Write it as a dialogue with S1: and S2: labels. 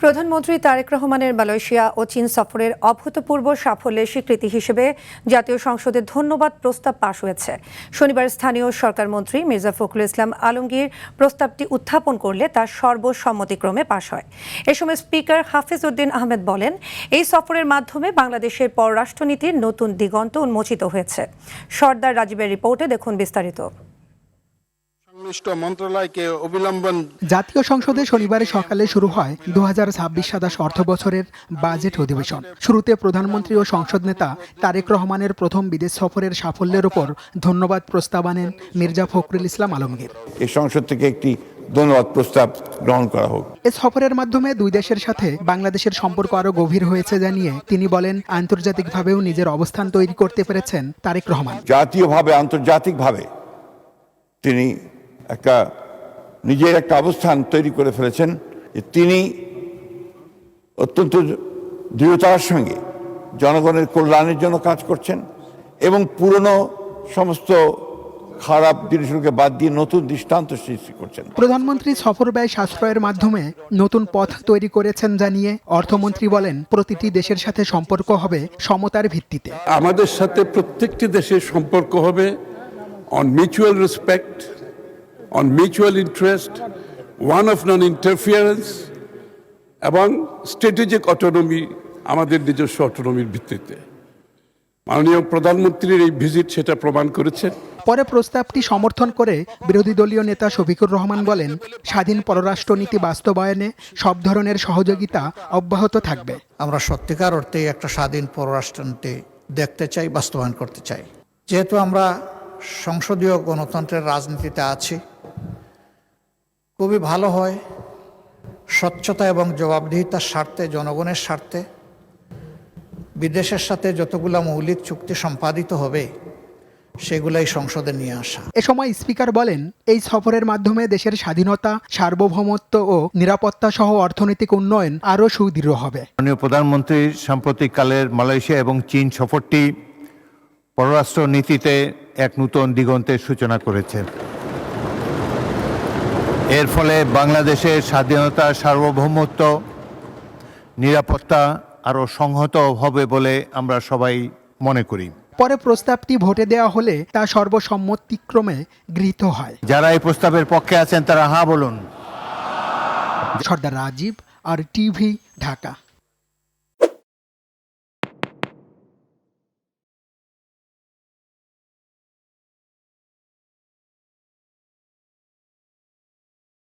S1: প্রধানমন্ত্রী তারেক রহমানের মালয়েশিয়া ও চীন সফরের অভূতপূর্ব সাফল্যের স্বীকৃতি হিসেবে জাতীয় সংসদে ধন্যবাদ প্রস্তাব পাশ হয়েছে। শনিবার স্থানীয় সরকার মন্ত্রী মির্জা ফখরুল ইসলাম আলমগীর প্রস্তাবটি উত্থাপন করলে তা সর্বসম্মতিক্রমে পাশ হয়। এ সময় স্পিকার হাফিজ উদ্দিন আহমেদ বলেন, এই সফরের মাধ্যমে বাংলাদেশের পররাষ্ট্রনীতির নতুন দিগন্ত উন্মোচিত হয়েছে। সর্দার রাজীবের রিপোর্টে দেখুন বিস্তারিত।
S2: জাতীয় সংসদে শনিবার সকালে শুরু হয় 2026-27 অর্থ বছরের বাজেট অধিবেশন। শুরুতে প্রধানমন্ত্রী ও সংসদ নেতা তারেক রহমানের প্রথম বিদেশ সফরের সাফল্যের উপর ধন্যবাদ প্রস্তাব আনেন মির্জা ফখরুল ইসলাম আলমগীর।
S3: এই সংসদ থেকে একটি ধন্যবাদ প্রস্তাব গ্রহণ করা হোক।
S2: এ সফরের মাধ্যমে দুই দেশের সাথে বাংলাদেশের সম্পর্ক আরো গভীর হয়েছে জানিয়ে তিনি বলেন, আন্তর্জাতিকভাবেও নিজের অবস্থান তৈরি করতে পেরেছেন তারেক রহমান।
S3: জাতীয়ভাবে আন্তর্জাতিকভাবে তিনি নিজের একটা অবস্থান তৈরি করে ফেলেছেন। তিনি অত্যন্ত দৃঢ়তার সঙ্গে জনগণের কল্যাণের জন্য কাজ করছেন এবং পুরনো সমস্ত খারাপ জিনিসগুলোকে বাদ দিয়ে নতুন দৃষ্টান্ত সৃষ্টি করছেন।
S2: প্রধানমন্ত্রী সফর ব্যয় সাশ্রয়ের মাধ্যমে নতুন পথ তৈরি করেছেন জানিয়ে অর্থমন্ত্রী বলেন, প্রতিটি দেশের সাথে সম্পর্ক হবে সমতার ভিত্তিতে।
S4: আমাদের সাথে প্রত্যেকটি দেশের সম্পর্ক হবে on mutual respect, on mutual interest, one of non-interference এবং স্ট্র্যাটেজিক অটোনমি, আমাদের নিজস্ব অটোনমির ভিত্তিতে। মাননীয় প্রধানমন্ত্রীর এই ভিজিট সেটা প্রমাণ করেছে।
S2: পরে প্রস্তাবটি সমর্থন করে বিরোধী দলীয় নেতা শফিকুর রহমান বলেন, স্বাধীন পররাষ্ট্রনীতি বাস্তবায়নে সব ধরনের সহযোগিতা অব্যাহত থাকবে।
S5: আমরা সত্যিকার অর্থেই একটা স্বাধীন পররাষ্ট্রনীতি দেখতে চাই, বাস্তবায়ন করতে চাই। যেহেতু আমরা সংসদীয় গণতন্ত্রের রাজনীতিতে আছি, খুবই ভালো হয় স্বচ্ছতা এবং জবাবদিহিতার স্বার্থে, জনগণের স্বার্থে বিদেশের সাথে যতগুলো মৌলিক চুক্তি সম্পাদিত হবে সেগুলাই সংসদে নিয়ে আসা।
S2: এ সময় স্পিকার বলেন, এই সফরের মাধ্যমে দেশের স্বাধীনতা, সার্বভৌমত্ব ও নিরাপত্তা সহ অর্থনৈতিক উন্নয়ন আরও সুদৃঢ় হবে।
S6: মাননীয় প্রধানমন্ত্রীর সাম্প্রতিককালের মালয়েশিয়া এবং চীন সফরটি পররাষ্ট্র নীতিতে এক নতুন দিগন্তের সূচনা করেছে। এর ফলে বাংলাদেশের স্বাধীনতা, সার্বভৌমত্ব, নিরাপত্তা আরও সংহত হবে বলে আমরা সবাই মনে করি।
S2: পরে প্রস্তাবটি ভোটে দেওয়া হলে তা সর্বসম্মতিক্রমে গৃহীত হয়।
S6: যারা এই প্রস্তাবের পক্ষে আছেন তারা হ্যাঁ বলুন।
S2: সর্দার রাজীব, আর টিভি, ঢাকা।